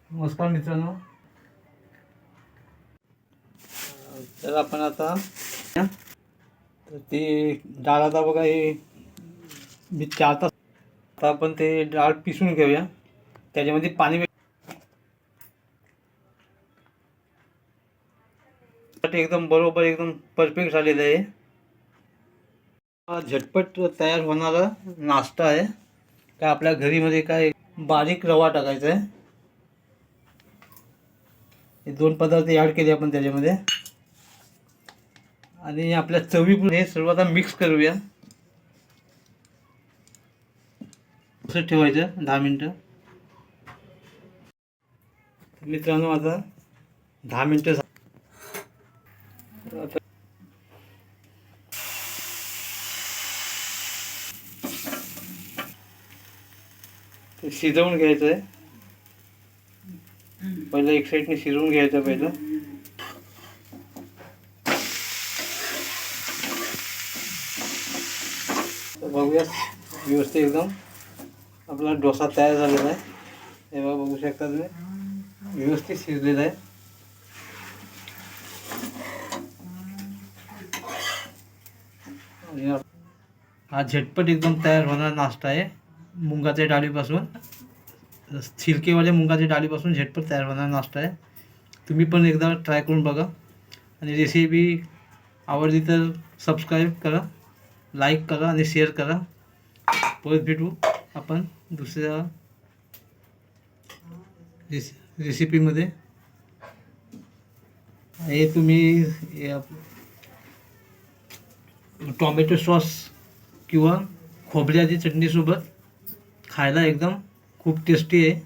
नमस्कार मित्रांनो. तर आपण आता तर ती डाळ आता बघा ही मी 4 तास आता आपण ते डाळ पिसून घेऊया. त्याच्यामध्ये पाणी एकदम बरोबर एकदम परफेक्ट झालेलं आहे. हा झटपट तयार होणारा नाश्ता आहे. काय आपल्या घरीमध्ये काय बारीक रवा टाकायचा आहे. हे 2 पदार्थ ॲड केले आपण त्याच्यामध्ये आणि आपल्या चवीपुरते हे सर्व आता मिक्स करूया. असं ठेवायचं 10 मिनटं. मित्रांनो आता 10 मिनटं आता ते शिजवून घ्यायचं आहे. पहिलं एक साईडने शिजवून घ्यायचं पहिलं. तर बघूया व्यवस्थित एकदम आपला डोसा तयार झालेला आहे. हे बघा बघू शकता तुम्ही व्यवस्थित शिजलेला आहे. आणि हा झटपट एकदम तयार होणारा नाश्ता आहे. मुगाच्या डाळीपासून छिलकेवाल्या मुगाच्या डाळीपासून झटपट तयार होणारा नाश्ता आहे. तुम्ही पण एकदा ट्राय करून बघा आणि रेसिपी आवडली तर सबस्क्राईब करा, लाईक करा आणि शेअर करा. परत भेटू आपण दुसऱ्या रेसिपीमध्ये. हे तुम्ही टॉमॅटो सॉस किंवा खोबऱ्याची चटणीसोबत खायला एकदम खूप टेस्टी आहे.